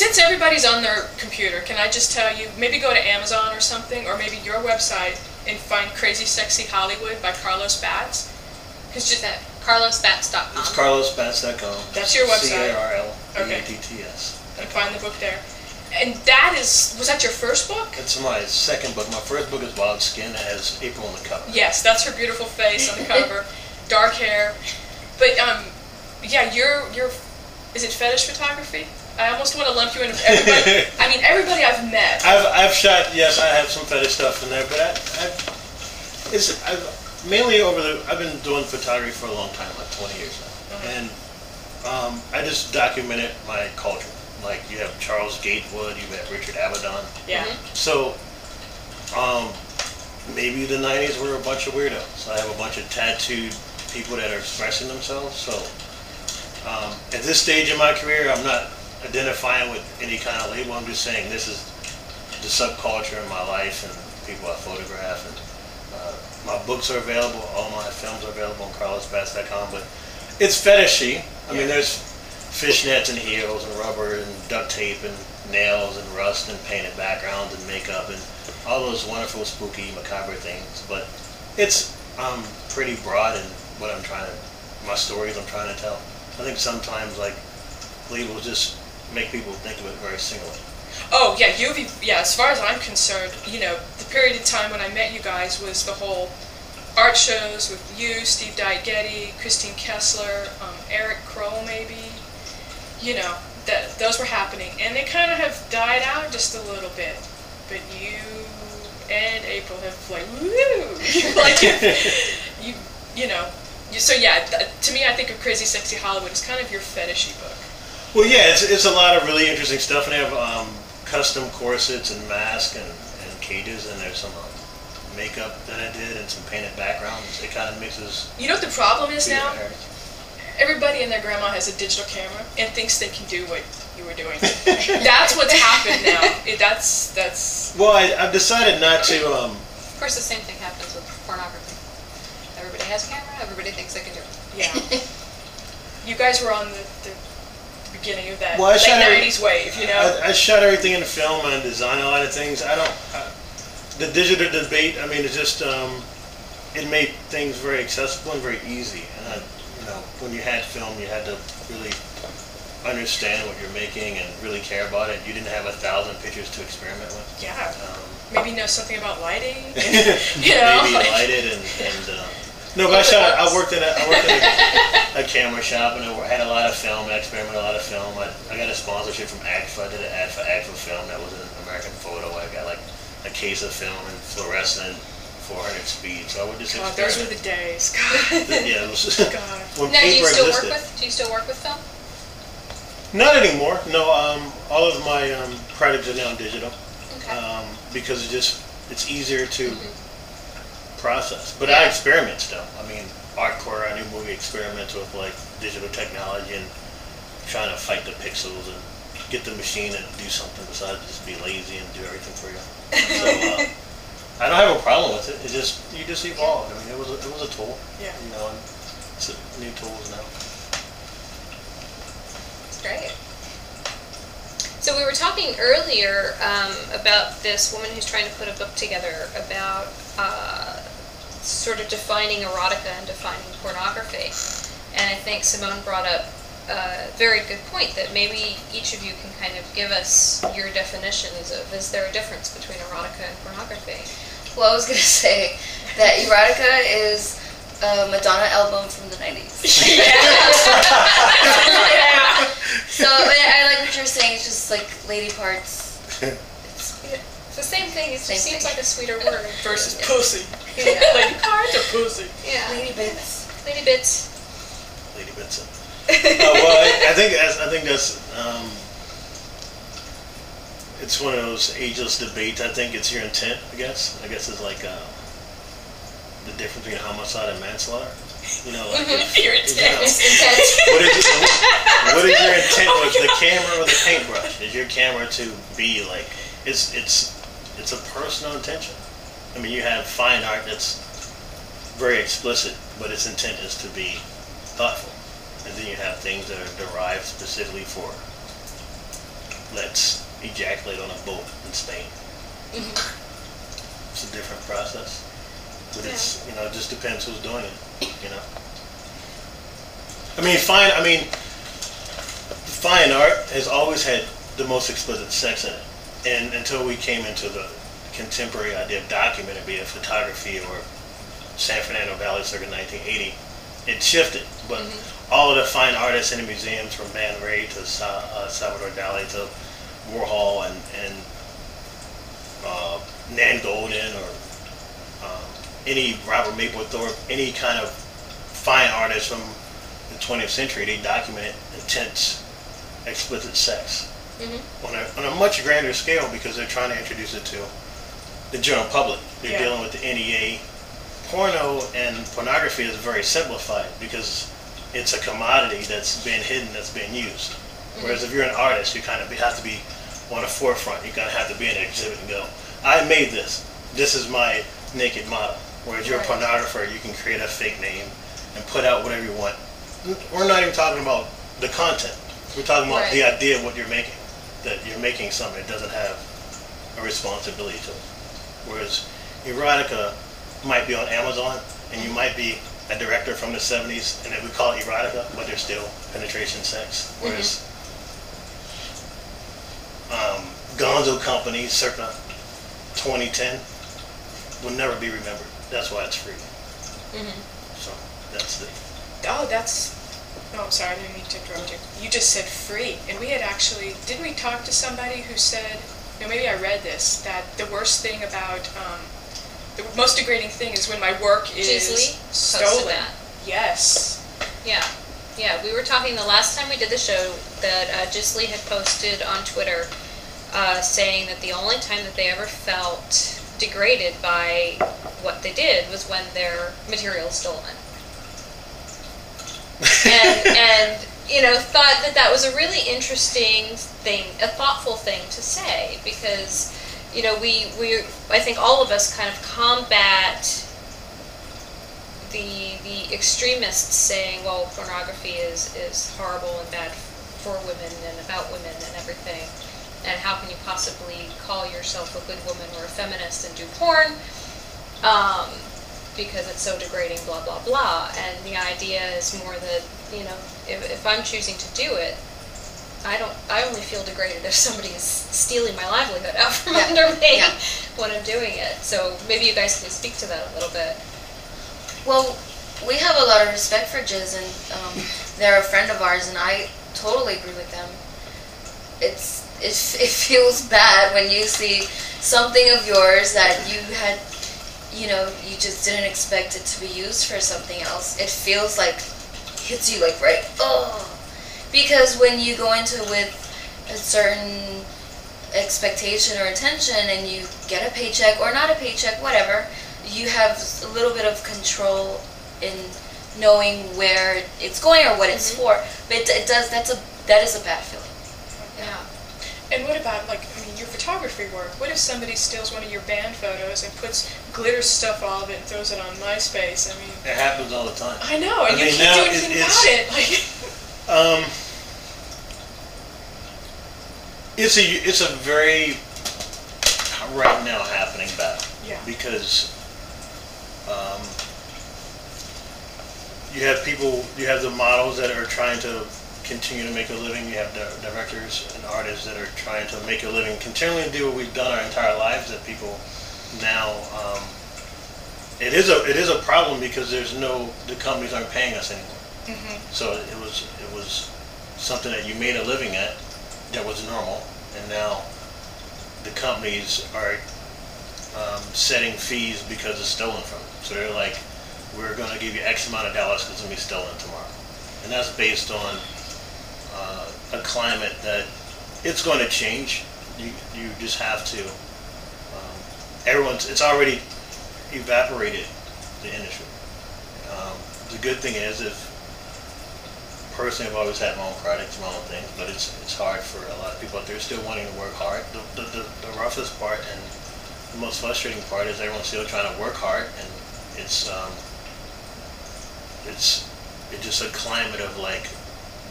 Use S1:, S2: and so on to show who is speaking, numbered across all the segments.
S1: Since everybody's on their computer, can I just tell you, maybe go to Amazon or something, or maybe your website, and find Crazy Sexy Hollywood by Carlos Batz.
S2: It's just at carlosbatz.com.
S3: It's carlosbatz.com.
S1: That's your website.
S3: CARLBATTS.
S1: And find the book there. And that was that your first book?
S3: It's my second book. My first book is Wild Skin. It has April on the cover.
S1: Yes, that's her beautiful face on the cover. Dark hair. But, yeah, you're is it fetish photography? I almost want to lump you in with everybody. I mean, everybody I've met.
S3: I've shot, yes, I have some fetish stuff in there, but I've been doing photography for a long time, like 20 years now. And I just documented my culture. Like, you have Charles Gatewood, you have Richard Avedon.
S1: Yeah.
S3: So, maybe the 90s were a bunch of weirdos. I have a bunch of tattooed people that are expressing themselves. So, at this stage in my career, I'm not identifying with any kind of label. I'm just saying this is the subculture in my life and people I photograph. And my books are available. All my films are available on carlosbatz.com. But it's fetishy. I mean, there's fishnets and heels and rubber and duct tape and nails and rust and painted backgrounds and makeup and all those wonderful, spooky, macabre things. But it's pretty broad in what my stories I'm trying to tell. I think sometimes, like, labels just make people think of it very singly.
S1: Oh, yeah, as far as I'm concerned, the period of time when I met you guys was the whole art shows with you, Steve Getty, Christine Kessler, Eric Kroll maybe, those were happening. And they kind of have died out just a little bit. But you and April have, like, woo! So yeah, to me I think of Crazy Sexy Hollywood as kind of your fetishy book.
S3: Well, yeah, it's a lot of really interesting stuff, and they have custom corsets and masks and cages, and there's some makeup that I did and some painted backgrounds. It kind of mixes.
S1: You know what the problem is now? Everybody and their grandma has a digital camera and thinks they can do what you were doing. That's what's happened now. That's.
S3: Well, I've decided not to.
S2: Of course, the same thing happens with pornography. Everybody has a camera. Everybody thinks they can do it.
S1: Yeah. You guys were on the beginning of that
S3: late
S1: 90s wave,
S3: I shot everything in film and designed a lot of things. The digital debate, I mean, it just, it made things very accessible and very easy. And, when you had film, you had to really understand what you're making and really care about it. You didn't have 1,000 pictures to experiment with.
S1: Yeah. Maybe know something about lighting.
S3: Maybe light it and no, but I worked in a camera shop, and I had a lot of film. I experimented with a lot of film. I got a sponsorship from AGFA. I did an ad for AGFA film. That was an American Photo. I got like a case of film and fluorescent 400 speed. So I would just
S1: experiment. Those were the days. God.
S3: Yeah, it was. God. When
S2: now,
S3: paper existed.
S2: Do you still work with film?
S3: Not anymore. No. All of my products are now digital.
S2: Okay.
S3: Because it's easier to. Process, but I experiment still. I mean, Artcore, our new movie, experiments with like digital technology and trying to fight the pixels and get the machine to do something besides just be lazy and do everything for you. So I don't have a problem with it. You just evolve. I mean, it was a tool.
S1: Yeah.
S3: And it's new tools now.
S2: That's great. So we were talking earlier about this woman who's trying to put a book together about sort of defining erotica and defining pornography. And I think Simone brought up a very good point that maybe each of you can kind of give us your definitions of, is there a difference between erotica and pornography?
S4: Well, I was going to say that erotica is a Madonna album from the 90s. So I like what you're saying, it's just like lady parts.
S2: It's the same thing, it just seems like a sweeter word.
S1: Versus pussy.
S2: Yeah.
S1: Lady parts or pussy?
S2: Yeah.
S4: Lady bits.
S2: Lady bits.
S3: Lady bits. Well, I think that's it's one of those ageless debates. I think it's your intent. I guess it's like the difference between homicide and manslaughter. Like
S1: your intent.
S3: What is your intent with the camera or the paintbrush? Is your camera to be like it's a personal intention. I mean, you have fine art that's very explicit, but its intent is to be thoughtful. And then you have things that are derived specifically for let's ejaculate on a boat in Spain.
S2: Mhm.
S3: It's a different process, but it's, you know, it just depends who's doing it. You know, fine art has always had the most explicit sex in it, and until we came into the contemporary idea of documenting, be it photography or San Fernando Valley circa 1980, it shifted. But all of the fine artists in the museums, from Man Ray to Salvador Dali to Warhol and Nan Goldin or any Robert Mapplethorpe, any kind of fine artist from the 20th century, they documented intense, explicit sex on a much grander scale because they're trying to introduce it to the general public. They're dealing with the NEA. Porno and pornography is very simplified because it's a commodity that's been hidden, that's been used. Whereas if you're an artist, you kind of have to be on the forefront. You kind of have to be in an exhibit and go, I made this. This is my naked model. Whereas you're a pornographer, you can create a fake name and put out whatever you want. We're not even talking about the content. We're talking about the idea of what you're making. That you're making something that doesn't have a responsibility to it. Whereas erotica might be on Amazon, and you might be a director from the 70s, and we call it erotica, but there's still penetration sex. Whereas Gonzo Company, circa 2010, will never be remembered. That's why it's free. So that's the...
S1: Oh, that's... Oh, I'm sorry, I didn't mean to interrupt you. You just said free, and we had actually... Didn't we talk to somebody who said... No, maybe I read this, that the worst thing about... the most degrading thing is when my work is stolen. That. Yes.
S2: Yeah. Yeah, we were talking the last time we did the show that Gisley had posted on Twitter saying that the only time that they ever felt degraded by what they did was when their material was stolen. and you know, thought that that was a really interesting thing, a thoughtful thing to say, because, you know, we I think all of us kind of combat the extremists saying, well, pornography is horrible and bad for women and about women and everything, and how can you possibly call yourself a good woman or a feminist and do porn, because it's so degrading, blah, blah, blah. And the idea is more that, you know, if I'm choosing to do it, I only feel degraded if somebody is stealing my livelihood out from under me when I'm doing it. So maybe you guys can speak to that a little bit.
S4: Well, we have a lot of respect for Giz, and they're a friend of ours, and I totally agree with them. It feels bad when you see something of yours that you had, you know, you just didn't expect it to be used for something else. It feels like, hits you like right, because when you go into with a certain expectation or intention and you get a paycheck or not a paycheck, whatever, you have a little bit of control in knowing where it's going or what it's for. But that is a bad feeling.
S2: Yeah.
S1: And what about, like, I mean, your photography work? What if somebody steals one of your band photos and puts glitter stuff all of it and throws it on MySpace? I mean,
S3: it happens all the time.
S1: I know, and you can't do anything about it. Like,
S3: it's a very right now happening battle.
S1: Yeah.
S3: Because you have people, you have the models that are trying to continue to make a living. You have directors and artists that are trying to make a living, continually do what we've done our entire lives. That people now, it is a problem because the companies aren't paying us anymore. So it was something that you made a living at that was normal, and now the companies are setting fees because it's stolen from them. So they're like, we're going to give you X amount of dollars because it's going to be stolen tomorrow, and that's based on a climate that it's going to change. You just have to. It's already evaporated the industry. The good thing is, personally, I've always had my own projects, my own things, but it's hard for a lot of people out there still wanting to work hard. The roughest part and the most frustrating part is everyone's still trying to work hard, and it's just a climate of like,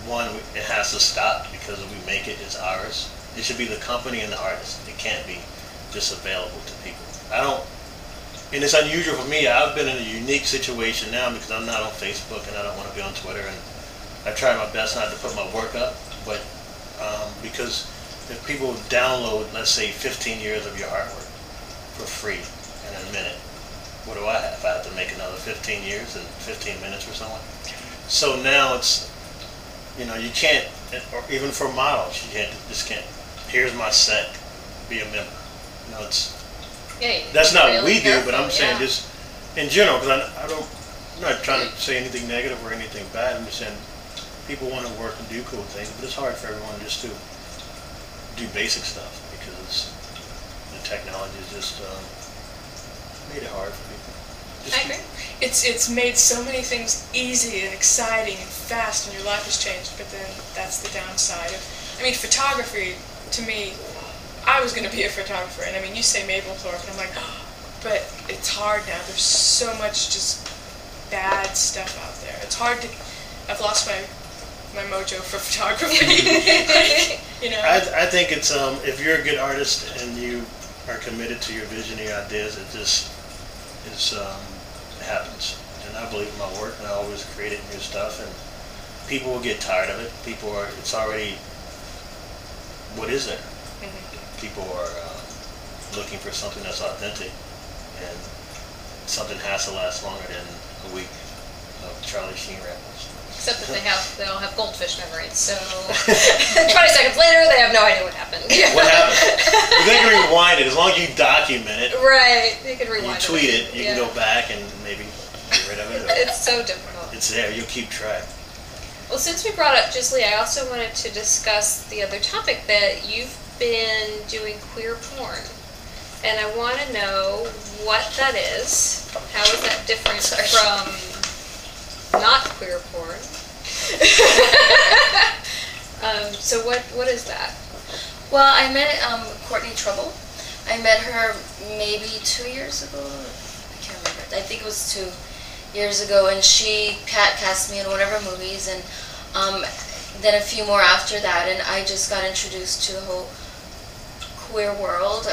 S3: one, it has to stop because if we make it, it's ours, It should be the company and the artist. It can't be just available to people. I don't, and it's unusual for me. I've been in a unique situation now because I'm not on Facebook and I don't want to be on Twitter, and I try my best not to put my work up, but because if people download, let's say, 15 years of your artwork for free in a minute, what do I have? I have to make another 15 years in 15 minutes or something. So now it's, you can't, or even for models, you just can't. Here's my set, be a member. That's not what we do, but I'm saying just in general, because I'm not trying to say anything negative or anything bad. I'm just saying people want to work and do cool things, but it's hard for everyone just to do basic stuff because the technology has just made it hard for people.
S2: I agree.
S1: It's made so many things easy and exciting and fast, and your life has changed. But then that's the downside of. Photography to me. I was going to be a photographer, and you say April Flores, and I'm like, oh, but it's hard now. There's so much just bad stuff out there. It's hard to. I've lost my mojo for photography.
S3: I think it's if you're a good artist and you are committed to your vision, your ideas, it just happens. And I believe in my work, and I always create new stuff, and people will get tired of it. It's already, what is there? People are looking for something that's authentic, and something has to last longer than a week of Charlie Sheen rappers.
S2: Except that they all have goldfish memories, so 20 seconds later they have no idea what happened.
S3: What happened? Well, they can rewind it as long as you document it.
S2: Right, they can rewind it.
S3: You tweet it, you can go back and maybe get rid of it.
S2: It's so difficult.
S3: It's there, you'll keep track.
S2: Well, since we brought up Gisli, I also wanted to discuss the other topic that you've been doing queer porn. And I want to know what that is. How is that different from not queer porn? So what is that?
S4: Well, I met Courtney Trouble. I met her maybe 2 years ago. I can't remember. I think it was 2 years ago, and she cast me in one of her movies, and then a few more after that, and I just got introduced to the whole queer world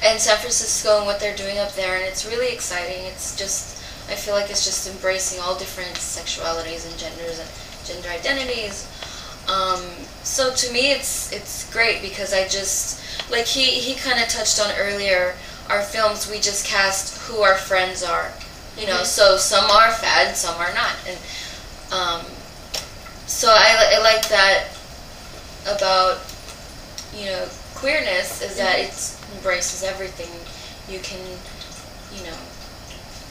S4: and San Francisco and what they're doing up there, and it's really exciting. It's just, I feel like it's just embracing all different sexualities and genders and gender identities. So to me it's great because I just, like he kind of touched on earlier, our films, we just cast who our friends are, so some are fads, some are not, and so I like that about queerness, is that it embraces everything. You can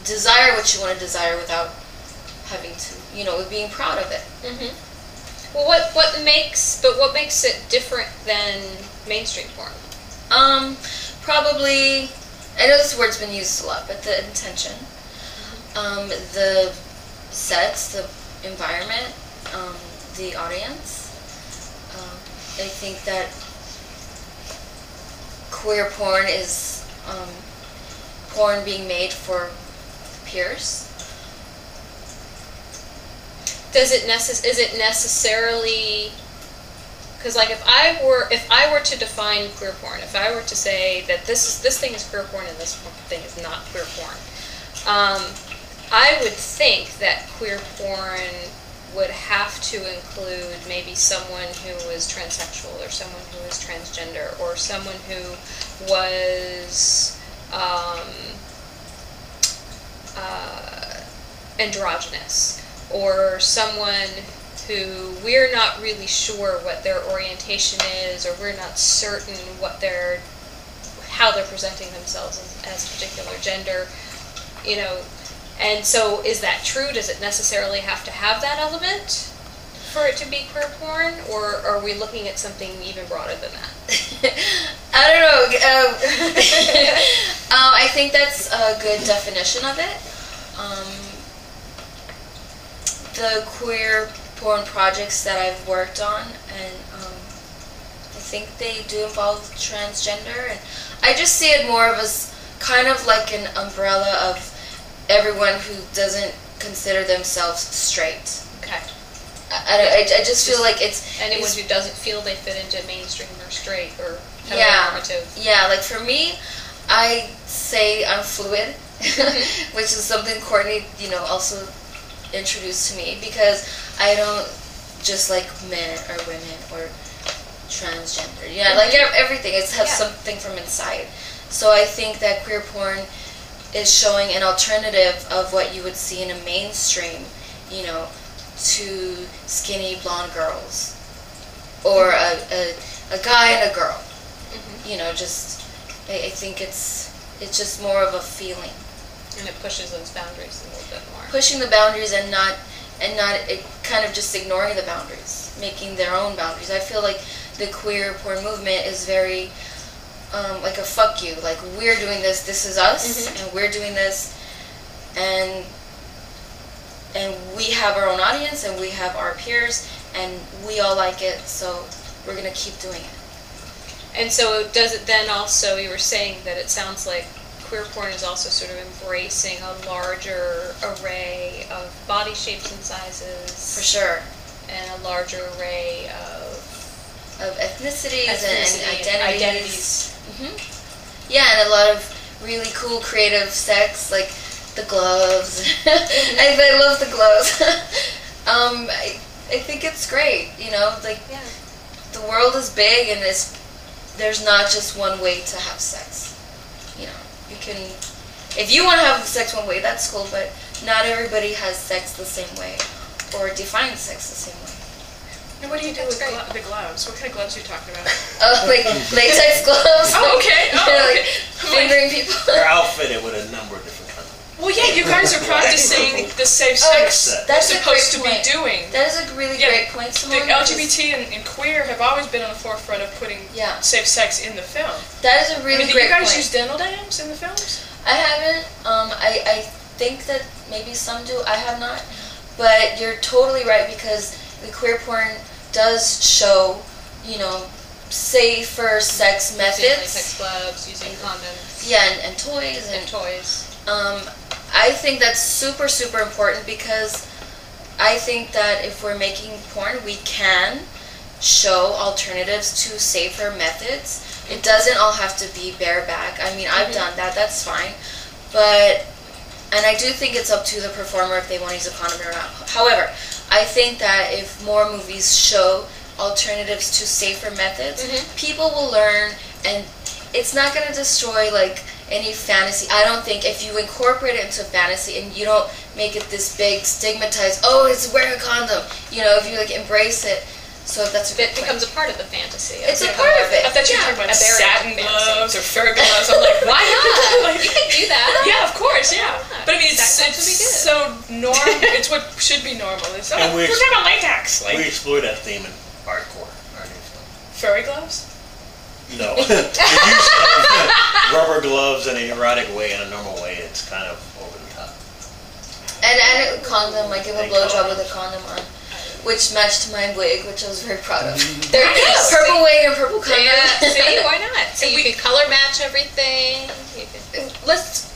S4: desire what you want to desire without having to, being proud of it.
S2: Well, what makes it different than mainstream porn?
S4: Probably, I know this word's been used a lot, but the intention, the sets, the environment, the audience. I think that queer porn is porn being made for peers.
S2: Is it necessarily, because like if I were to define queer porn, if I were to say that this thing is queer porn and this thing is not queer porn, I would think that queer porn would have to include maybe someone who was transsexual, or someone who was transgender, or someone who was androgynous, or someone who we're not really sure what their orientation is, or we're not certain how they're presenting themselves as a particular gender, And so, is that true? Does it necessarily have to have that element for it to be queer porn, or are we looking at something even broader than that?
S4: I don't know. I think that's a good definition of it. The queer porn projects that I've worked on, and I think they do involve transgender, and I just see it more of as kind of like an umbrella of everyone who doesn't consider themselves straight.
S2: Okay.
S4: I just feel like it's
S2: anyone
S4: it's,
S2: who doesn't feel they fit into mainstream or straight or
S4: yeah,
S2: heteronormative.
S4: yeah. Like for me, I say I'm fluid, which is something Courtney, also introduced to me, because I don't just like men or women or transgender. Yeah, like everything. It has something from inside. So I think that queer porn is showing an alternative of what you would see in a mainstream, to skinny blonde girls, or a guy and a girl. Just I think it's just more of a feeling.
S2: And it pushes those boundaries a little bit more.
S4: Pushing the boundaries and not it kind of just ignoring the boundaries, making their own boundaries. I feel like the queer porn movement is very like a fuck you. Like, we're doing this. This is us, and we're doing this, and we have our own audience, and we have our peers, and we all like it. So we're gonna keep doing it.
S2: And so does it then also, you were saying that it sounds like queer porn is also sort of embracing a larger array of body shapes and sizes.
S4: For sure.
S2: And a larger array of
S4: ethnicities and identities.
S2: Yeah,
S4: and a lot of really cool creative sex, like the gloves. I love the gloves. I think it's great, the world is big, and there's not just one way to have sex. You can, if you want to have sex one way, that's cool, but not everybody has sex the same way, or defines sex the same way.
S1: And what do you do with the gloves? What kind of gloves are you talking about?
S4: Oh, like latex gloves.
S1: Oh, okay.
S4: Like fingering people.
S3: They're outfitted with a number of different kinds of.
S1: Well, yeah, you guys are practicing the safe sex
S4: that's
S1: you're supposed to be doing.
S4: That is a really great point, Simone.
S1: The LGBT and queer have always been on the forefront of putting safe sex in the film.
S4: That is a really great point.
S1: Do you guys use dental dams in the films?
S4: I haven't. I think that maybe some do. I have not. But you're totally right, because the queer porn does show, safer sex methods.
S2: Using latex gloves, using condoms.
S4: Yeah, and toys.
S2: And toys.
S4: I think that's super, super important, because I think that if we're making porn, we can show alternatives to safer methods. It doesn't all have to be bareback. I mean, I've done that. That's fine. And I do think it's up to the performer if they want to use a condom or not. However, I think that if more movies show alternatives to safer methods, people will learn, and it's not going to destroy, any fantasy. I don't think if you incorporate it into fantasy and you don't make it this big stigmatized, it's wear a condom, if you embrace it. So that's a good
S2: It becomes a part of the fantasy.
S4: It's a part of it.
S1: I thought you were talking about satin gloves or fur gloves. I'm like,
S2: why not? You can do that.
S1: Yeah, of course, yeah. But I mean, it's
S2: be good.
S1: so normal. It's what should be normal. It's, we're talking about latex.
S3: We explore that theme in hardcore.
S1: Furry gloves?
S3: No. The use of rubber gloves in an erotic way, in a normal way, it's kind of over the top.
S4: And a condom, I give a blowjob with a condom on, which matched my wig, which I was very proud of.
S2: There you go.
S4: Purple wig and purple condom.
S2: Yeah, see, why not? So you can color match everything.
S4: Let's